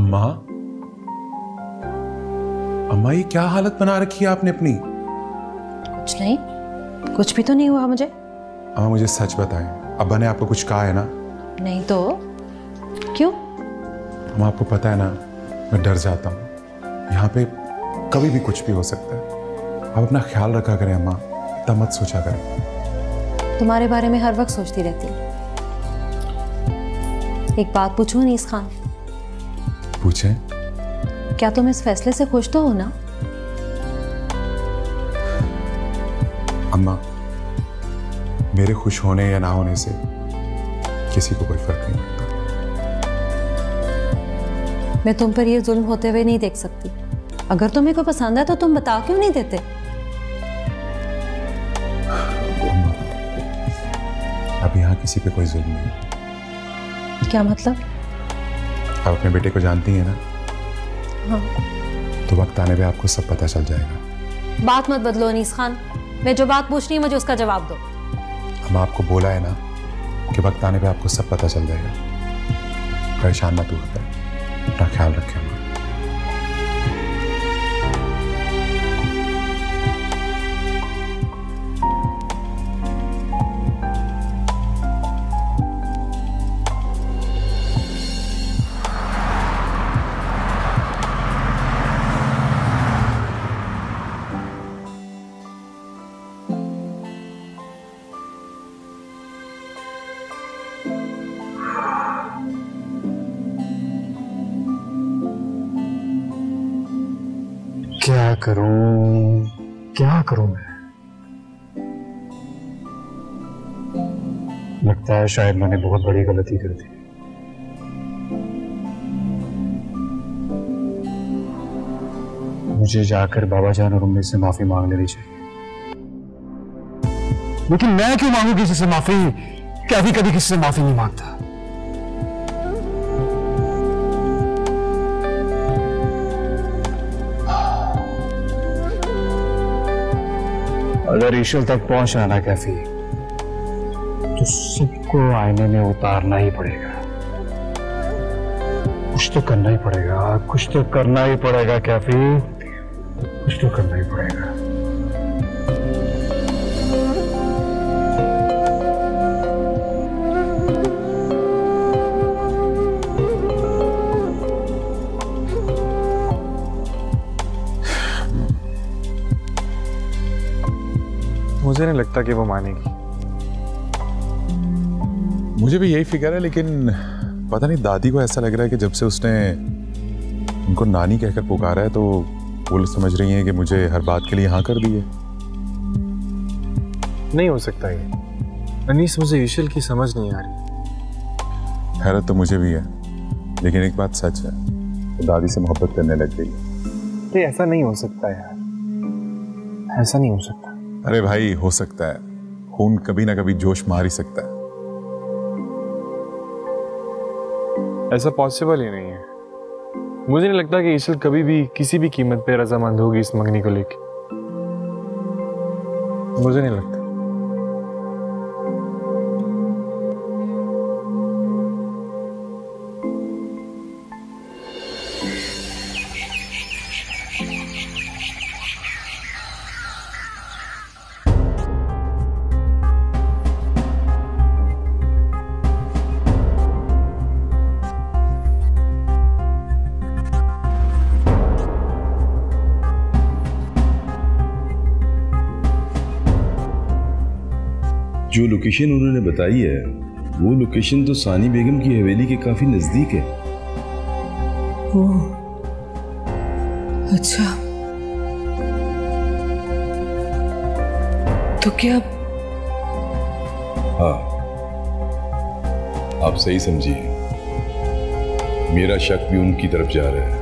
अम्मा, अम्मा ये क्या हालत बना रखी है आपने अपनी? कुछ नहीं, कुछ भी तो नहीं हुआ मुझे। अम्मा मुझे सच बताएं, अब्बा ने आपको कुछ कहा है ना? नहीं तो क्यों? अम्मा आपको पता है ना, मैं डर जाता हूँ। यहाँ पे कभी भी कुछ भी हो सकता है। आप अपना ख्याल रखा करें अम्मा, इतना मत सोचा करें। तुम्हारे बारे में हर वक्त सोचती रहती हूँ। एक बात पूछूं अनीस खान? पूछें। क्या तुम इस फैसले से खुश तो हो ना? अम्मा, मेरे खुश होने या ना होने से किसी को कोई फर्क नहीं पड़ता। मैं तुम पर ये जुल्म होते हुए नहीं देख सकती। अगर तुम्हें को पसंद है तो तुम बता क्यों नहीं देते? अब यहाँ किसी पे कोई जुल्म नहीं। क्या मतलब? आप अपने बेटे को जानती हैं ना? हाँ। तो वक्त आने पे आपको सब पता चल जाएगा। बात मत बदलो अनीस खान। मैं जो बात पूछ रही हूँ मुझे उसका जवाब दो। हम आपको बोला है ना कि वक्त आने पे आपको सब पता चल जाएगा। परेशान मत होकर अपना ख्याल रखें। क्या करूं मैं? लगता है शायद मैंने बहुत बड़ी गलती कर दी। मुझे जाकर बाबा जान और उम्मी से माफी मांग लेनी चाहिए। लेकिन मैं क्यों मांगू किसी से माफी? क्या भी कभी किसी से माफी नहीं मांगता। अगर ईश्वर तक पहुंचना ना कैफी, तो सबको आईने में उतारना ही पड़ेगा। कुछ तो करना ही पड़ेगा, कुछ तो करना ही पड़ेगा कैफी, कुछ तो करना ही पड़ेगा। मुझे नहीं लगता कि वो मानेगी। मुझे भी यही फिक्र है, लेकिन पता नहीं दादी को ऐसा लग रहा है कि जब से उसने उनको नानी कहकर पुकारा है तो वो समझ रही हैं कि मुझे हर बात के लिए हाँ कर दी है। नहीं हो सकता ये अनीस, मुझे ईशल की समझ नहीं आ रही। हैरत तो मुझे भी है, लेकिन एक बात सच है, तो दादी से मोहब्बत करने लग गई है। तो ऐसा नहीं हो सकता यार, ऐसा नहीं हो सकता। अरे भाई हो सकता है, खून कभी ना कभी जोश मार ही सकता है। ऐसा पॉसिबल ही नहीं है। मुझे नहीं लगता कि ईशल कभी भी किसी भी कीमत पे रजामंद होगी इस मंगनी को लेके। मुझे नहीं लगता। जो लोकेशन उन्होंने बताई है वो लोकेशन तो सानी बेगम की हवेली के काफी नजदीक है। ओह, अच्छा। तो क्या? हाँ, आप सही समझिए। मेरा शक भी उनकी तरफ जा रहा है।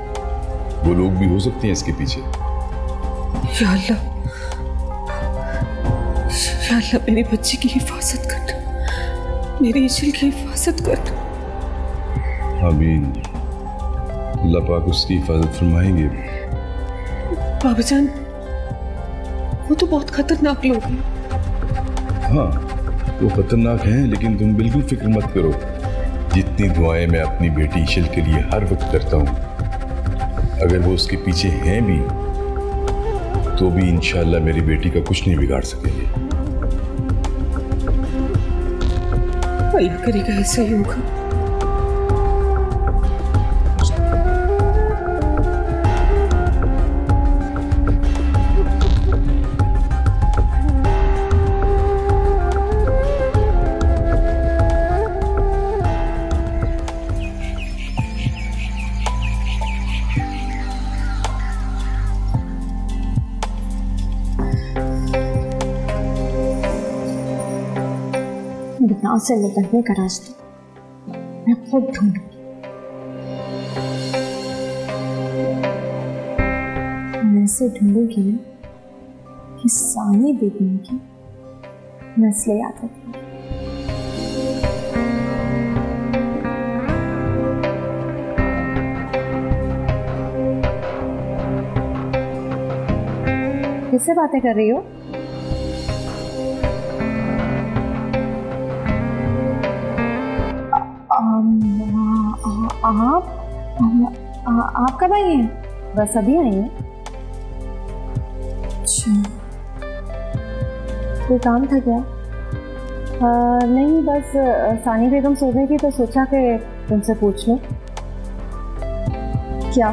वो लोग भी हो सकते हैं इसके पीछे। या अल्लाह, या अल्लाह, मेरी बच्ची की हिफाजत करना, मेरी ईशल की हिफाजत करना। आमीन। अल्लाह पाक उसकी हिफाजत फरमाएंगे। बाबा जान, वो तो बहुत खतरनाक लोग हैं। हाँ, वो खतरनाक हैं, लेकिन तुम बिल्कुल फिक्र मत करो। जितनी दुआएं मैं अपनी बेटी ईशल के लिए हर वक्त करता हूँ, अगर वो उसके पीछे हैं भी तो भी इंशाल्लाह मेरी बेटी का कुछ नहीं बिगाड़ सकेंगे। अल्लाह करेगा ऐसा ही होगा। बदनाम से निकलने का रास्ता मैं खुद ढूंढूंगी। मैं ऐसे ढूंढूंगी ना कि सानी बेगम की नस्लें याद रखेंगी। किससे बातें कर रही हो? आप कब आई हैं? बस अभी आई हैं। कोई काम था क्या? नहीं, बस सानी बेगम सो गई थी तो सोचा कि तुमसे पूछ लूं। क्या?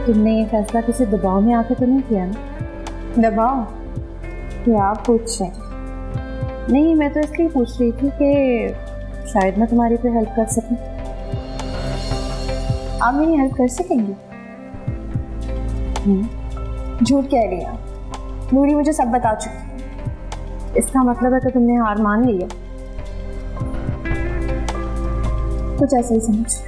तुमने ये फैसला किसी दबाव में आके तो नहीं किया ना? दबाव? क्या आप पूछ रहे हैं? नहीं, मैं तो इसलिए पूछ रही थी कि शायद मैं तुम्हारी कोई हेल्प कर सकूं। आप मेरी हेल्प कर सकेंगी? झूठ कह रही है नूरी, मुझे सब बता चुकी। इसका मतलब है कि तुमने हार मान ली है? कुछ ऐसा ही समझ।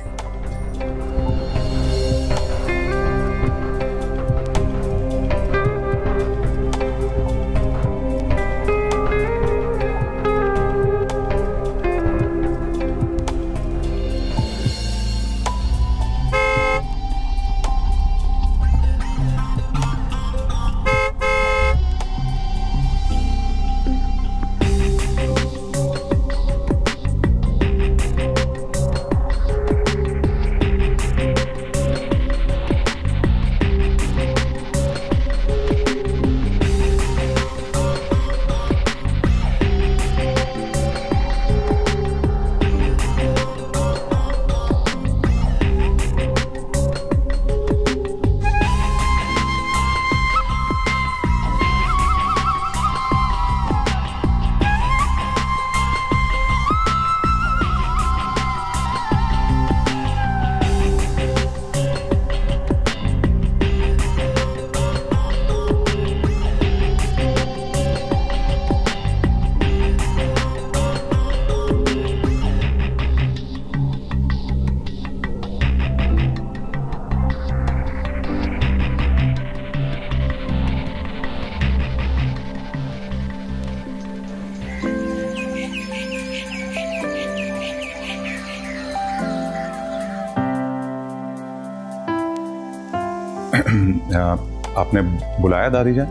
आपने बुलाया दादी जान?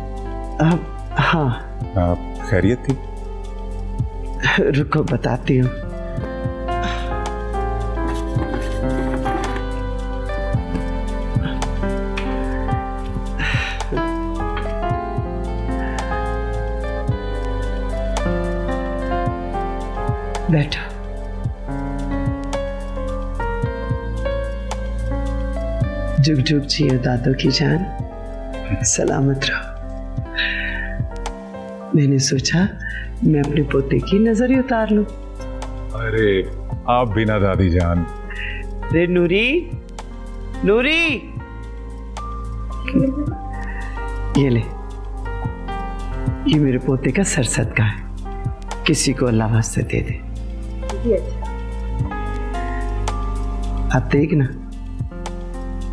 हाँ। खैरियत थी? रुको बताती हूँ। बैठो। जुग जुग जियो दादो की जान, सलामत रहो। मैंने सोचा मैं अपने पोते की नजर ही उतार लूं। अरे आप बिना दादी जान। रे नूरी, नूरी, ये ले, ये मेरे पोते का सर सदका है, किसी को अल्लाह वास्ते दे दे। अब देख ना,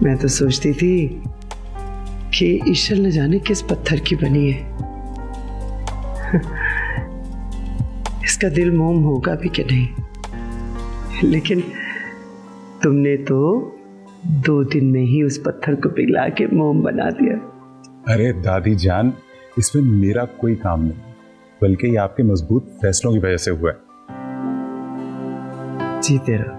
मैं तो सोचती थी कि ईशल न जाने किस पत्थर की बनी है। इसका दिल मोम होगा भी कि नहीं, लेकिन तुमने तो 2 दिन में ही उस पत्थर को पिघला के मोम बना दिया। अरे दादी जान, इसमें मेरा कोई काम नहीं, बल्कि ये आपके मजबूत फैसलों की वजह से हुआ है। जीते रहो।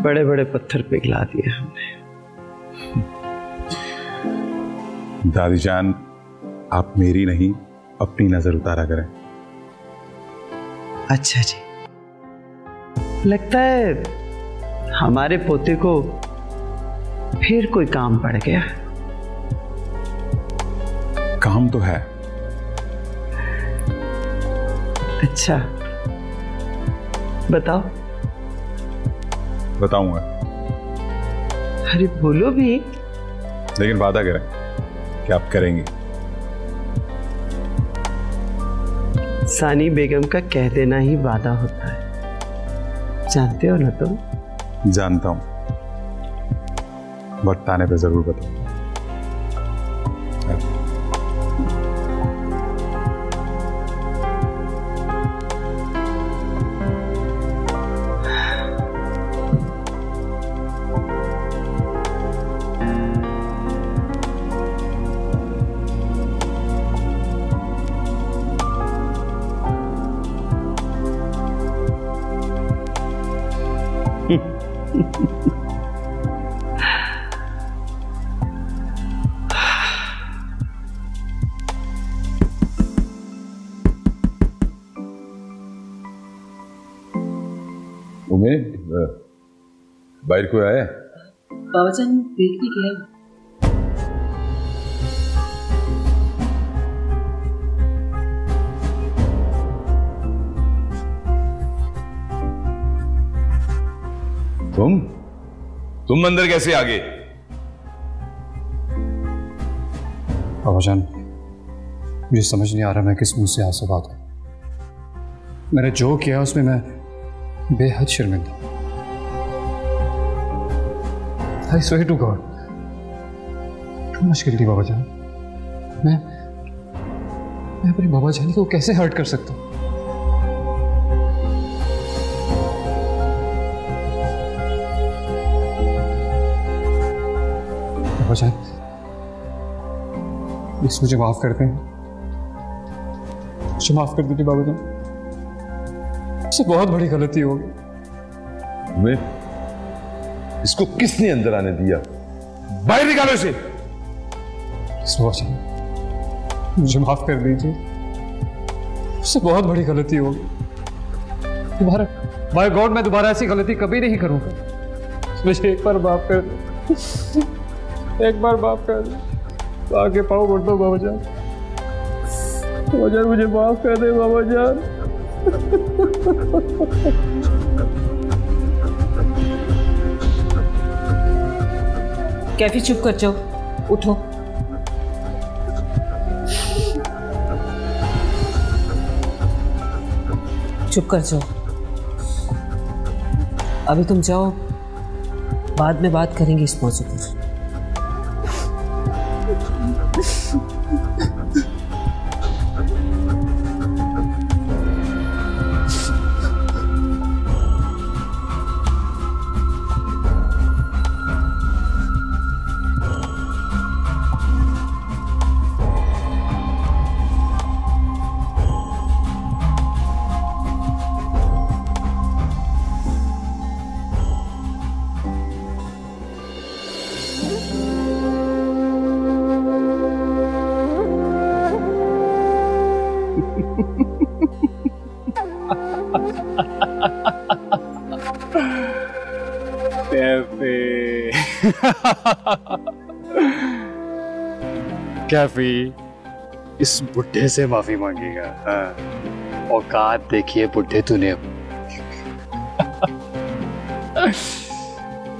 बड़े बड़े पत्थर पिघला दिए हमने। दादी जान, आप मेरी नहीं अपनी नजर उतारा करें। अच्छा जी, लगता है हमारे पोते को फिर कोई काम पड़ गया। काम तो है। अच्छा, बताओ। बताऊंगा, अरे बोलो भी। लेकिन वादा करें कि आप करेंगी। सानी बेगम का कह देना ही वादा होता है, जानते हो ना तुम? जानता हूं, वक्त आने पे जरूर बताऊंगा। उमेश, बाहर कोई आया? बाबाजान देखने गया। तुम अंदर कैसे आ गए? बाबाजान, मुझे समझ नहीं आ रहा मैं किस मुंह से आपसे बात करूं। मैंने जो किया उसमें मैं बेहद शर्मिंदा। I swear to God, क्यों मुश्किल थी बाबाजान? मैं अपनी बाबाजानी को कैसे हर्ट कर सकता हूँ? बाबाजान, प्लीज मुझे माफ कर दें, मुझे माफ कर दीजिए बाबाजान, मुझसे बहुत बड़ी गलती हो गई। इसको किसने अंदर आने दिया? बाहर निकालो इसे। बाबाजान, मुझे माफ कर दीजिए, मुझसे बहुत बड़ी गलती हो गई। दोबारा, बाय गॉड, मैं दोबारा ऐसी गलती कभी नहीं करूंगा। मुझे एक बार माफ कर दो, एक बार माफ कर दो। आगे पाओ बढ़ दो बाबाजान। बाबाजान, मुझे माफ कर दे बाबाजान। कैफी चुप कर जाओ, उठो। चुप कर जाओ, अभी तुम जाओ, बाद में बात करेंगे इस मौजू पर। कैफी इस बुढ़े से माफी मांगेगा? हाँ। औकात देखिए बुढ़े तूने।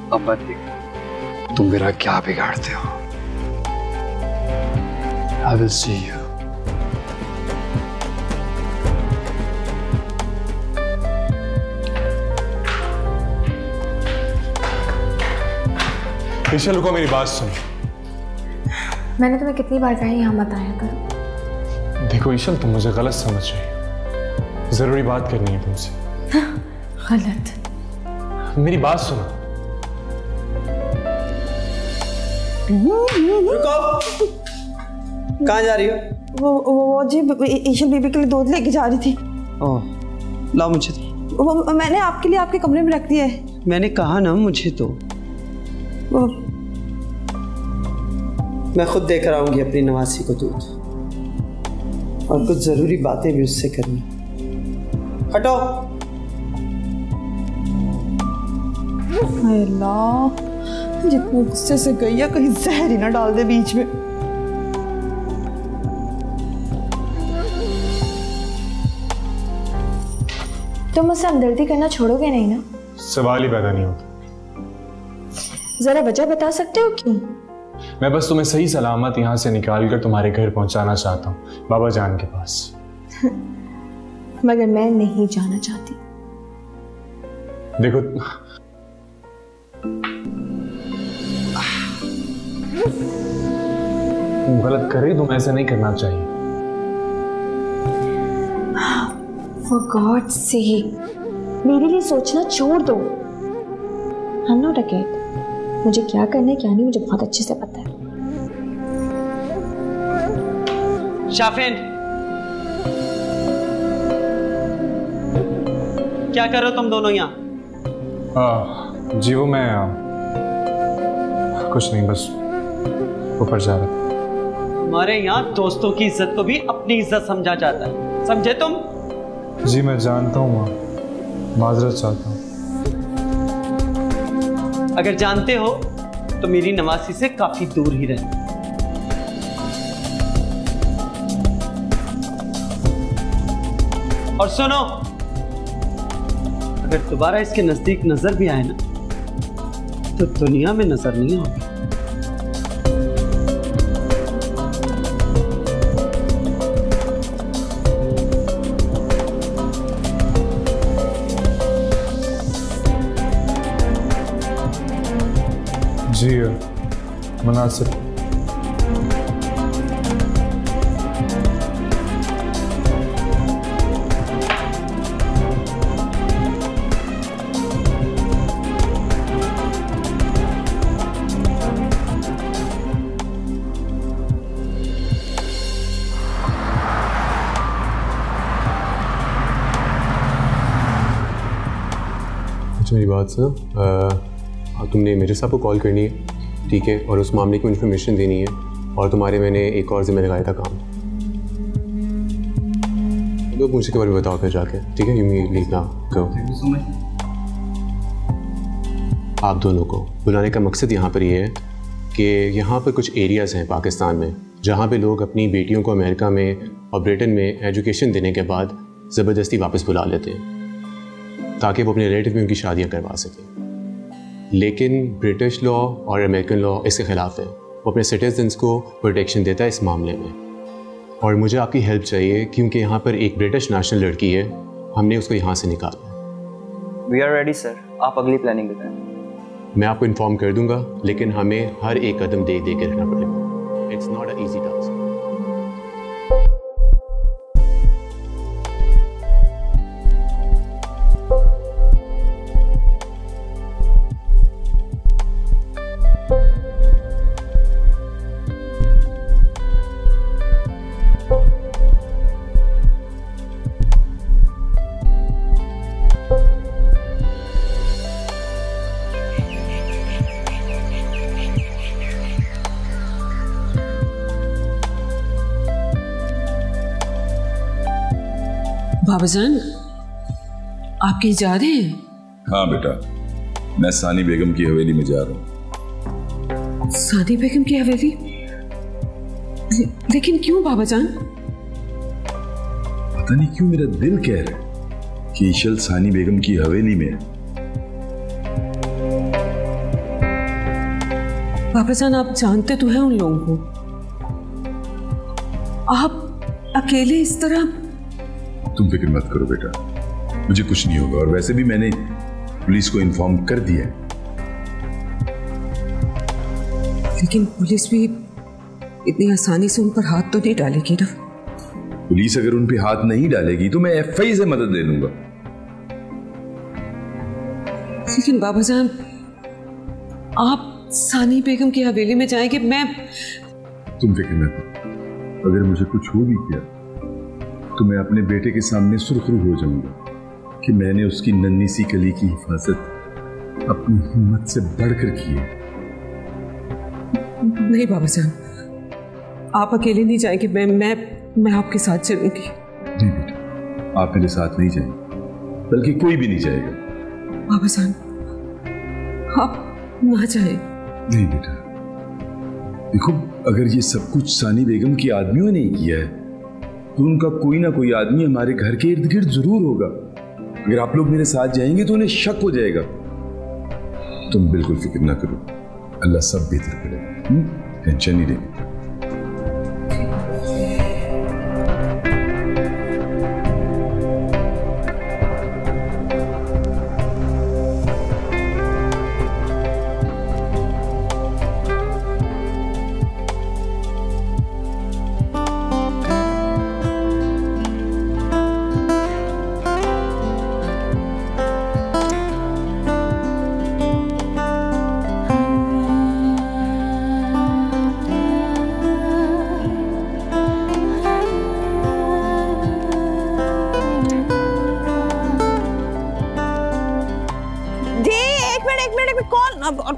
अब मत देख तुम मेरा क्या बिगाड़ते हो। I will see you. ईशल को मेरी बात सुन। मैंने तुम्हें कितनी बार कहा यहाँ मत आया करो। देखो ईशल, तुम मुझे गलत समझ रही हो। जरूरी बात करनी है तुमसे। गलत? मेरी बात सुनो। रुको, कहाँ जा रही हो? वो जी ईशल बीबी के लिए दूध लेके जा रही थी। ओह, लाओ मुझे। वो मैंने आपके लिए आपके कमरे में रख दिया है। मैंने कहा ना मुझे तो। वो मैं खुद देकर आऊंगी अपनी नवासी को दूध, और कुछ जरूरी बातें भी उससे करनी। हटो। अल्लाह, जितने गुस्से से गई है कहीं जहर ही ना डाल दे बीच में। तुम मुझसे हमदर्दी करना छोड़ोगे नहीं ना? सवाल ही पैदा नहीं होता। जरा वजह बता सकते हो क्यों? मैं बस तुम्हें सही सलामत यहाँ से निकाल कर तुम्हारे घर पहुंचाना चाहता हूँ, बाबा जान के पास। मगर मैं नहीं जाना चाहती। देखो, तुम गलत कर रही, तुम्हें ऐसा नहीं करना चाहिए। For God's sake, मेरे लिए सोचना छोड़ दो। I'm not a kid. मुझे क्या करना है क्या नहीं मुझे बहुत अच्छे से पता है। शाफिन, क्या कर रहे हो तुम दोनों यहाँ? जी वो मैं कुछ नहीं, बस ऊपर जा रहा था। हमारे यहाँ दोस्तों की इज्जत को भी अपनी इज्जत समझा जाता है, समझे तुम? जी मैं जानता हूँ माँ, माजरत चाहता हूँ। अगर जानते हो तो मेरी नवासी से काफी दूर ही रहे। और सुनो, अगर दोबारा इसके नजदीक नजर भी आए ना तो दुनिया में नजर नहीं आओगे। जी मुनासिब। मेरी बात सर, तुमने मेजर साहब को कॉल करनी है, ठीक है, और उस मामले को इन्फॉर्मेशन देनी है, और तुम्हारे मैंने एक और जिम्मे लगाया था काम। तो मुझे के बारे में बताओ फिर जाके, ठीक है? यू मी लीव नाउ, गो। आप दोनों को बुलाने का मकसद यहाँ पर ये है कि यहाँ पर कुछ एरियाज़ हैं पाकिस्तान में जहाँ पे लोग अपनी बेटियों को अमेरिका में और ब्रिटेन में एजुकेशन देने के बाद ज़बरदस्ती वापस बुला लेते हैं ताकि वो अपने रिलेटिव में उनकी शादियाँ करवा सकें। लेकिन ब्रिटिश लॉ और अमेरिकन लॉ इसके ख़िलाफ़ है, वो अपने सिटीजन्स को प्रोटेक्शन देता है इस मामले में। और मुझे आपकी हेल्प चाहिए क्योंकि यहाँ पर एक ब्रिटिश नेशनल लड़की है, हमने उसको यहाँ से निकालना है। वी आर रेडी सर, आप अगली प्लानिंग बताएं। मैं आपको इन्फॉर्म कर दूंगा, लेकिन हमें हर एक कदम दे के रहना पड़ेगा। It's not a easy task. Babajan, आप कहीं जा रहे हैं? हाँ बेटा, मैं सानी बेगम की हवेली में जा रहा हूँ। सानी बेगम की हवेली? लेकिन क्यों बाबाजान? पता नहीं क्यों मेरा दिल कह रहा है कि ईशल सानी बेगम की हवेली में है। बाबाजान, आप जानते तो हैं उन लोगों को। आप अकेले इस तरह? तुम फिक्र मत करो बेटा, मुझे कुछ नहीं होगा, और वैसे भी मैंने पुलिस को इन्फॉर्म कर दिया है। लेकिन पुलिस भी इतनी आसानी से उन पर हाथ तो नहीं डालेगी ना? पुलिस अगर उन पे हाथ नहीं डालेगी तो मैं एफआई से मदद ले लूंगा। लेकिन बाबाजान, आप सानी बेगम की हवेली में जाएंगे, मैं... तुम फिक्र मत करो, अगर मुझे कुछ हो भी गया तो मैं अपने बेटे के सामने सुरखरू हो जाऊंगा। कि मैंने उसकी नन्ही सी कली की हिफाजत अपनी हिम्मत से बढ़कर की है। नहीं बाबा साहब, आप अकेले नहीं जाएंगे, मैं आपके साथ चलूंगी। नहीं बेटा, आप मेरे साथ नहीं जाएंगे, बल्कि कोई भी नहीं जाएगा। बाबा साहब, आप ना जाए। नहीं बेटा, देखो, अगर ये सब कुछ सानी बेगम की आदमियों ने किया है तो उनका कोई ना कोई आदमी हमारे घर के इर्द गिर्द जरूर होगा। अगर आप लोग मेरे साथ जाएंगे तो उन्हें शक हो जाएगा। तुम बिल्कुल फिक्र ना करो, अल्लाह सब बेहतर करेगा, टेंशन नहीं लेनी।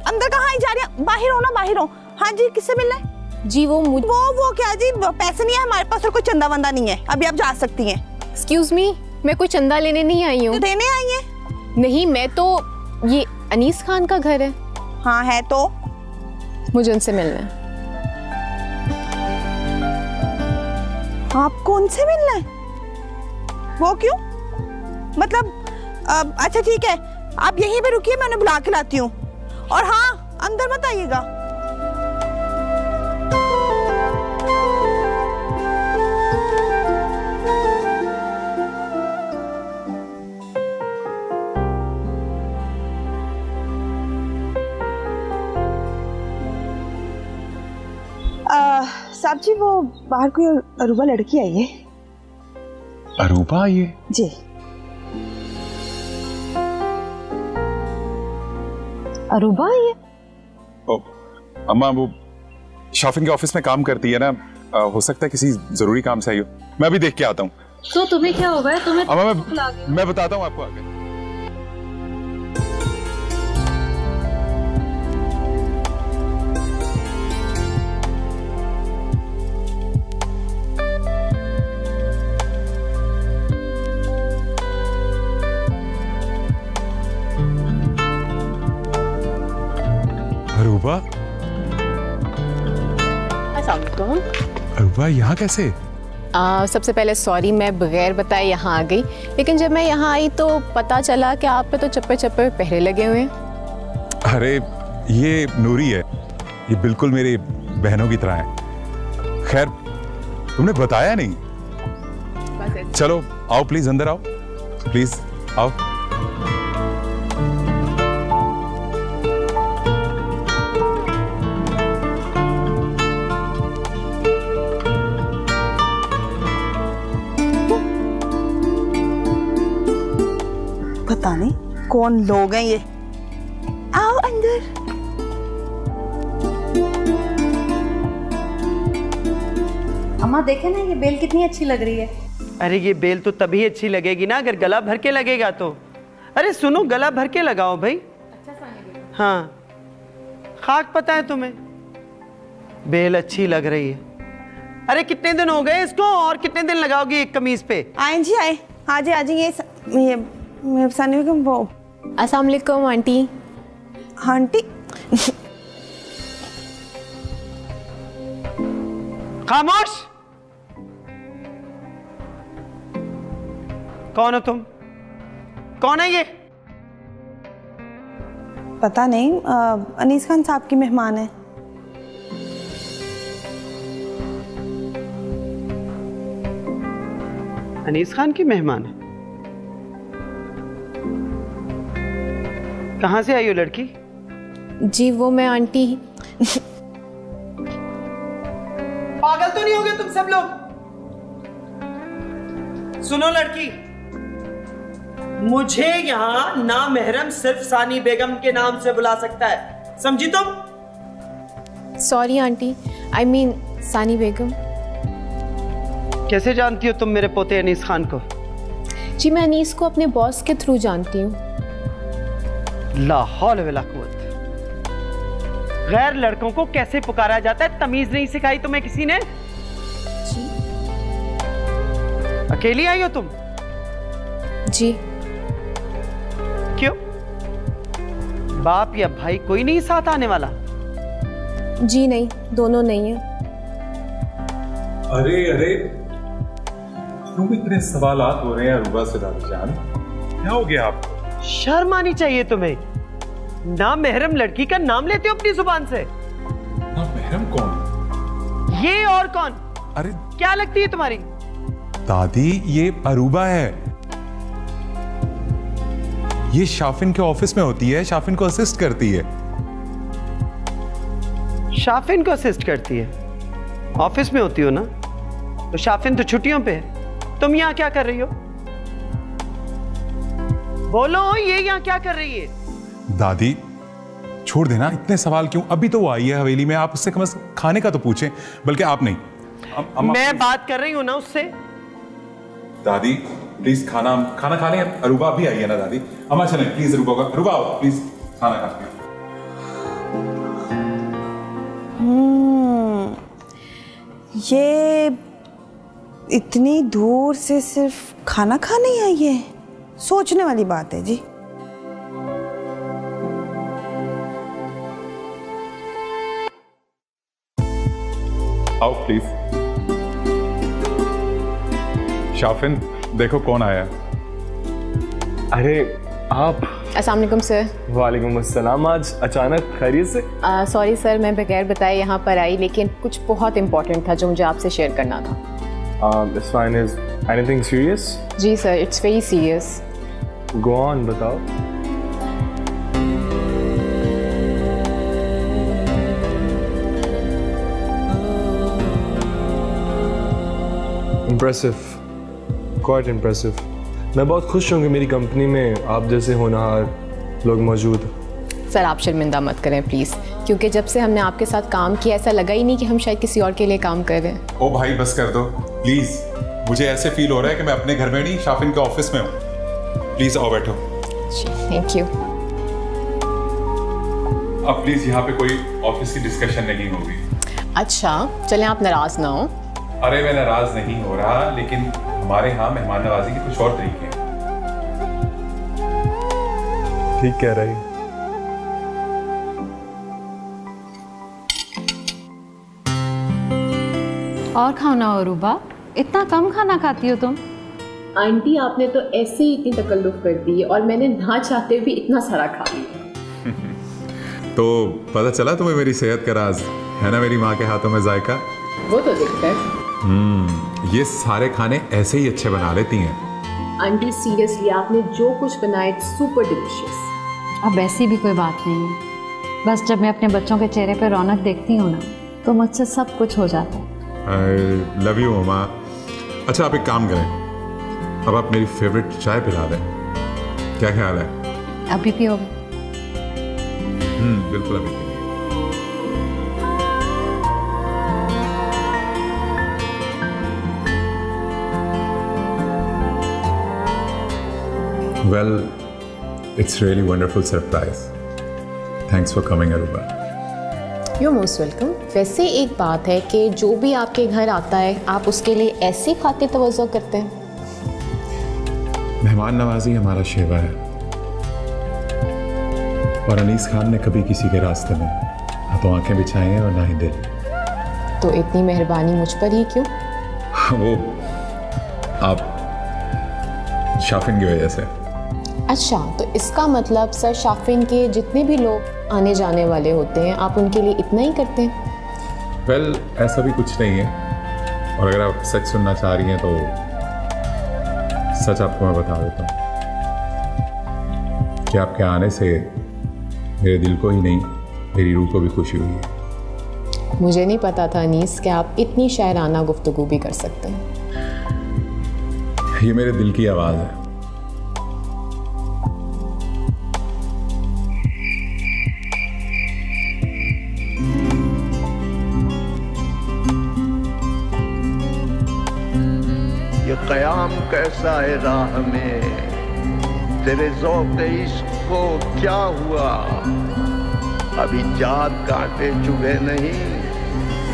अंदर कहाँ ही जा रही है? बाहर हो ना, बाहर हो। हाँ जी, किससे मिलना है? जी वो क्या जी, पैसे नहीं है हमारे पास और कोई चंदा वंदा नहीं है, अभी आप जा सकती हैं। एक्सक्यूज मी, मैं कोई चंदा लेने नहीं आई हूँ। देने आई हैं? नहीं, मैं तो, ये अनीस खान का घर है। हाँ है, तो मुझे उनसे मिलना है। आपको उनसे मिलना है? वो क्यों? मतलब अच्छा ठीक है, आप यहीं पे रुकिए, मैं उन्हें बुला के लाती हूँ। और हाँ, अंदर मत आइएगा। साहब जी, वो बाहर कोई अरूबा लड़की आई है। अरूबा आई है? जी। अरूबा आई है? ओ, अम्मा वो शॉपिंग के ऑफिस में काम करती है ना, हो सकता है किसी जरूरी काम से आई हो। मैं अभी देख के आता हूँ। तो तुम्हें क्या होगा? तुम्हें अम्मा मैं बताता हूँ आपको आगे। अरूबा? अरूबा यहाँ कैसे? सबसे पहले सॉरी, मैं बगैर बताए यहाँ आ गई, लेकिन जब मैं यहाँ आई तो पता चला कि आप पे तो चप्पे चप्पे पहरे लगे हुए हैं। अरे ये नूरी है, ये बिल्कुल मेरी बहनों की तरह है। खैर तुमने बताया नहीं। चलो आओ, प्लीज अंदर आओ, प्लीज आओ। पता नहीं कौन लोग हैं ये। आओ अंदर। अम्मा देखे ना, ये बेल कितनी अच्छी लग रही है। अरे ये बेल तो तभी अच्छी लगेगी ना अगर गला भर के लगेगा तो। अरे सुनो, गला भर के लगाओ भाई। हाँ, खाक पता है तुम्हें? बेल अच्छी लग रही है। अरे कितने दिन हो गए इसको, और कितने दिन लगाओगी एक कमीज पे? आए जी, आए। आज ये वो। अस्सलाम वालेकुम आंटी। आंटी? खामोश। कौन हो तुम? कौन है ये? पता नहीं, अनीस खान साहब की मेहमान है। अनीस खान की मेहमान है? कहाँ से आई हो लड़की? जी वो मैं आंटी। पागल तो नहीं हो गए तुम सब लोग? सुनो लड़की, मुझे यहाँ नामहरम सिर्फ सानी बेगम के नाम से बुला सकता है, समझी तुम? सॉरी आंटी, आई मीन सानी बेगम। कैसे जानती हो तुम मेरे पोते अनीस खान को? जी मैं अनीस को अपने बॉस के थ्रू जानती हूँ। ला हौल वला कुव्वत। गैर लड़कों को कैसे पुकारा जाता है, तमीज नहीं सिखाई तुम्हें किसी ने? जी। अकेली आई हो तुम? जी। क्यों? बाप या भाई कोई नहीं साथ आने वाला? जी नहीं, दोनों नहीं है। अरे अरे क्यों इतने सवालात हो रहे हैं अरूबा से दादी जान? क्या हो गया आपको? शर्म आनी चाहिए तुम्हें। ना महरम लड़की का नाम लेते हो अपनी जुबान से। ना महरम कौन? ये और कौन? अरे क्या लगती है तुम्हारी? दादी ये अरूबा है, ये शाफिन के ऑफिस में होती है, शाफिन को असिस्ट करती है। शाफिन को असिस्ट करती है? ऑफिस में होती हो ना, तो शाफिन तो छुट्टियों पे है। तुम यहाँ क्या कर रही हो? बोलो, ये यहाँ क्या कर रही है? दादी छोड़ देना, इतने सवाल क्यों? अभी तो वो आई है हवेली में, आप उससे कम से कम खाने का तो पूछें। बल्कि आप नहीं, मैं बात कर रही हूं ना उससे। दादी प्लीज खाना खा लें। अरूबा भी आई है ना दादी? अम्मा चलें प्लीज। अरूबा आओ प्लीज, खाना खा लें। ये इतनी दूर से सिर्फ खाना खाने आई है, सोचने वाली बात है जी। आओ प्लीज। शाफिन देखो कौन आया। अरे आप? अस्सलाम वालेकुम सर। वालेकुम अस्सलाम। आज अचानक खैरियत से? सॉरी सर, मैं बगैर बताए यहाँ पर आई, लेकिन कुछ बहुत इंपॉर्टेंट था जो मुझे आपसे शेयर करना था। This fine. Is anything serious? जी sir, it's very serious. Go on, बताओ। Impressive, quite impressive. मैं बहुत खुश हूँ कि मेरी कंपनी में आप जैसे होनहार लोग मौजूद। सर आप शर्मिंदा मत करें प्लीज़, क्योंकि जब से हमने आपके साथ काम किया ऐसा लगा ही नहीं कि हम शायद किसी और के लिए काम कर रहे हैं। ओ भाई बस कर दो प्लीज, मुझे ऐसे फील हो रहा है कि मैं अपने घर में नहीं शाफिन के ऑफिस में हूँ। प्लीज आओ बैठो। Thank you. अब प्लीज यहाँ पे कोई ऑफिस की डिस्कशन नहीं होगी। अच्छा चलें, आप नाराज ना हो। अरे मैं नाराज नहीं हो रहा, लेकिन हमारे यहाँ मेहमान नवाजी के कुछ और तरीके हैं। ठीक कह रही। और खाओ ना अरूबा, इतना कम खाना खाती हो तुम? आंटी आपने तो ऐसे ही इतनी तकल्लुफ कर दी और मैंने ना चाहते भी इतना सारा खा लिया। तो पता चला तुम्हें मेरी सेहत का राज है ना, मेरी माँ के हाथों में जायका। वो तो दिखता है। ये सारे खाने ऐसे ही अच्छे बना लेती हैं। आंटी सीरियसली आपने जो कुछ बनाया इट्स सुपर डिलीशियस। अब ऐसी भी कोई बात नहीं है, बस जब मैं अपने बच्चों के चेहरे पर रौनक देखती हूँ ना, तो मुझसे सब कुछ हो जाता है। आई लव यू मम्मा। अच्छा आप एक काम करें, अब आप मेरी फेवरेट चाय पिला दें, क्या ख्याल है? अभी पियोगे? बिल्कुल अभी पिएंगे। Well, it's really wonderful surprise. Thanks for coming, Aruba. You're most welcome. वैसे एक बात है कि जो भी आपके घर आता है आप उसके लिए ऐसी खातिर तवज्जो करते हैं। मेहमान नवाजी हमारा शेवा है, और अनीस खान ने कभी किसी के रास्ते में ना तो आंखें बिछाई हैं और ना ही दिल। तो इतनी मेहरबानी मुझ पर ही क्यों? वो आप शाफिन की वजह से। अच्छा, तो इसका मतलब सर शाफिन के जितने भी लोग आने जाने वाले होते हैं आप उनके लिए इतना ही करते हैं? वेल, ऐसा भी कुछ नहीं है, और अगर आप सच सुनना चाह रही हैं तो सच आपको मैं बता देता हूँ कि आपके आने से मेरे दिल को ही नहीं मेरी रूह को भी खुशी हुई है। मुझे नहीं पता था अनीस कि आप इतनी शायराना गुफ्तगू भी कर सकते हैं। ये मेरे दिल की आवाज़ है। ये क़याम कैसा है राह में, तेरे ज़ौक़ इश्क़ को क्या हुआ? अभी चाँद कांटे चुभे नहीं,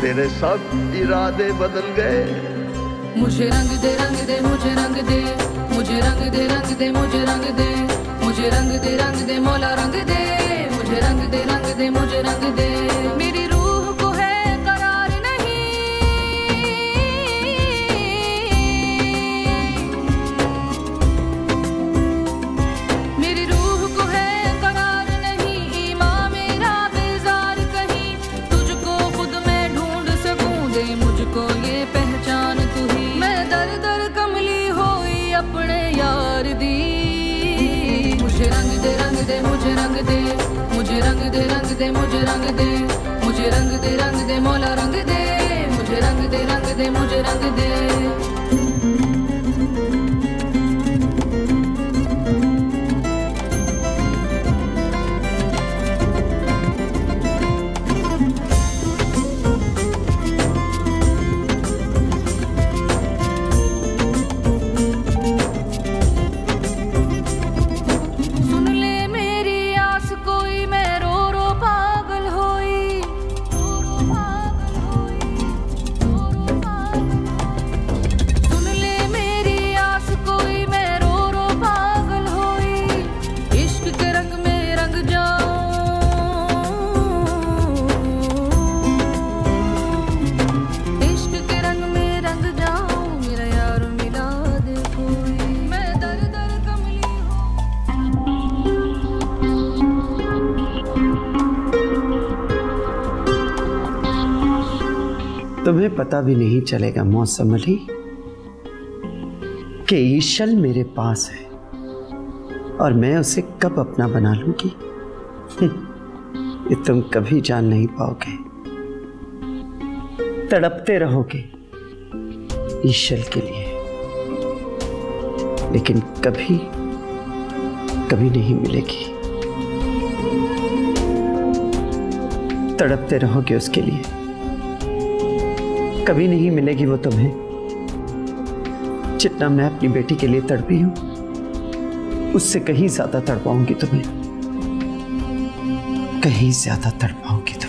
तेरे सब इरादे बदल गए। मुझे रंग दे मुझे रंग दे, मुझे रंग दे मुझे रंग दे, मुझे रंग दे मौला रंग दे, मुझे रंग दे मुझे रंग दे। मेरी रूह को है करार नहीं, मेरी रूह को है करार नहीं, ईमान मेरा बेजार कहीं, तुझको खुद मैं ढूंढ सकूं, दे मुझको ये पहचान तू ही। मैं दर दर कमली होई अपने यार दी, मुझे रंग दे मुझे रंग दे, मुझे रंग दे मुझे रंग दे, मुझे रंग दे मौला रंग दे, मुझे रंग दे मुझे रंग दे। तुम्हें पता भी नहीं चलेगा मौसम अली कि ईशल मेरे पास है और मैं उसे कब अपना बना लूंगी, ये तुम कभी जान नहीं पाओगे। तड़पते रहोगे ईशल के लिए, लेकिन कभी कभी नहीं मिलेगी। तड़पते रहोगे उसके लिए, कभी नहीं मिलेगी वो तुम्हें जितना मैं अपनी बेटी के लिए तड़पी हूं, उससे कहीं ज्यादा तड़पाऊंगी तुम्हें, कहीं ज्यादा तड़पाऊंगी तुम्हें।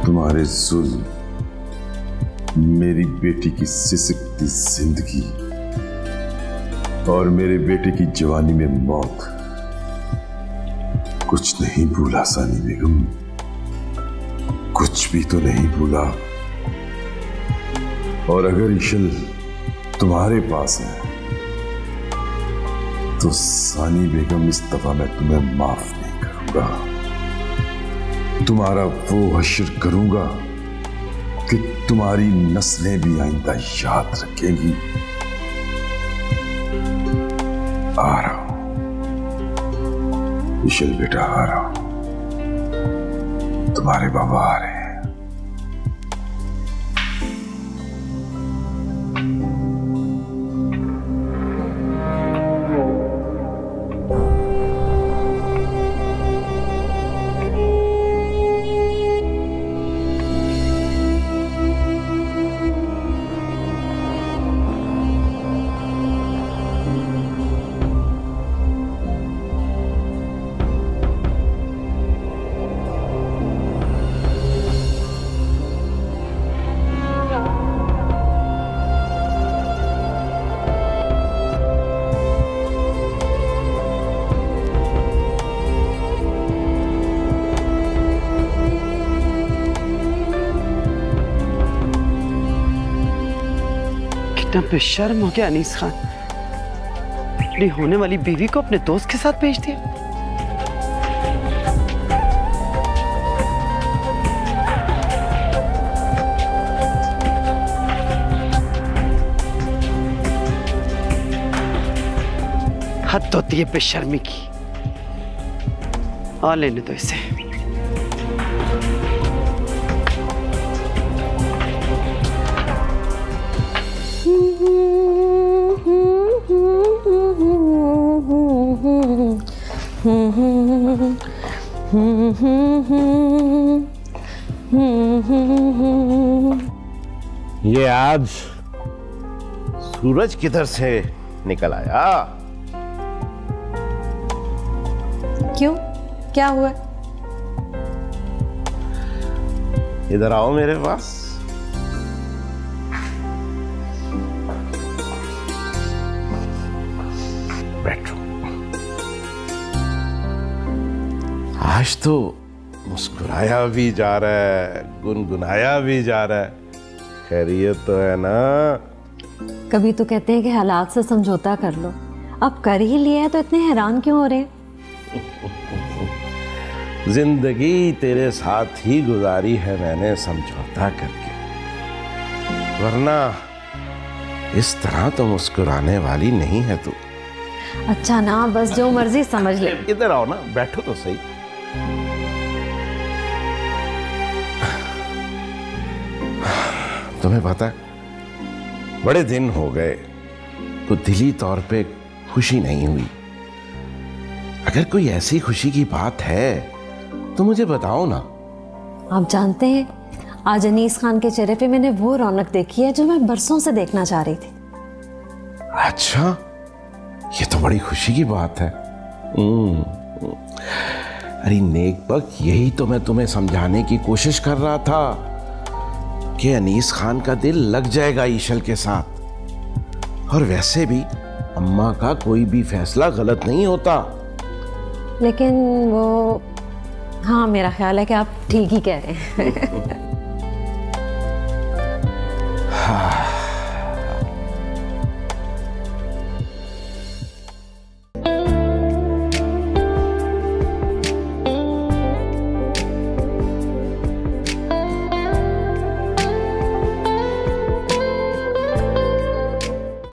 तुम्हारे जुल्म, मेरी बेटी की सिसकती जिंदगी और मेरे बेटे की जवानी में मौत कुछ नहीं भूला सानी बेगम, कुछ भी तो नहीं भूला। और अगर ईशल तुम्हारे पास है तो सानी बेगम इस दफा मैं तुम्हें माफ नहीं करूंगा। तुम्हारा वो हश्र करूंगा कि तुम्हारी नस्लें भी आइंदा याद रखेंगी। आ रहा हूं ईशल बेटा, आ रहा हूं, तुम्हारे बाबा आ रहे हैं। कितना बेशर्म हो गया अनीस खान, अपनी होने वाली बीवी को अपने दोस्त के साथ भेज दिया। हद होती है बेशर्मी की। आ लेने दो इसे। ये आज सूरज किधर से निकल आया? क्यों, क्या हुआ? इधर आओ मेरे पास। बैठो। आज तो मुस्कुराया भी जा रहा है, गुनगुनाया भी जा रहा है। खैरियत तो है ना? कभी तो कहते हैं कि हालात से समझौता कर लो, अब कर ही लिया है तो इतने हैरान क्यों हो रहे हैं? जिंदगी तेरे साथ ही गुजारी है मैंने समझौता करके, वरना इस तरह तो मुस्कुराने वाली नहीं है तू। अच्छा ना, बस जो मर्जी समझ ले। इधर आओ ना, बैठो तो सही। तुम्हें पता है, बड़े दिन हो गए तो दिली तौर पे खुशी नहीं हुई। अगर कोई ऐसी खुशी की बात है तो मुझे बताओ ना। आप जानते हैं, आज अनीस खान के चेहरे पे मैंने वो रौनक देखी है जो मैं बरसों से देखना चाह रही थी। अच्छा, ये तो बड़ी खुशी की बात है। अरे नेकबख्त, यही तो मैं तुम्हें समझाने की कोशिश कर रहा था कि अनीस खान का दिल लग जाएगा ईशल के साथ। और वैसे भी अम्मा का कोई भी फैसला गलत नहीं होता। लेकिन वो, हाँ, मेरा ख्याल है कि आप ठीक ही कह रहे हैं।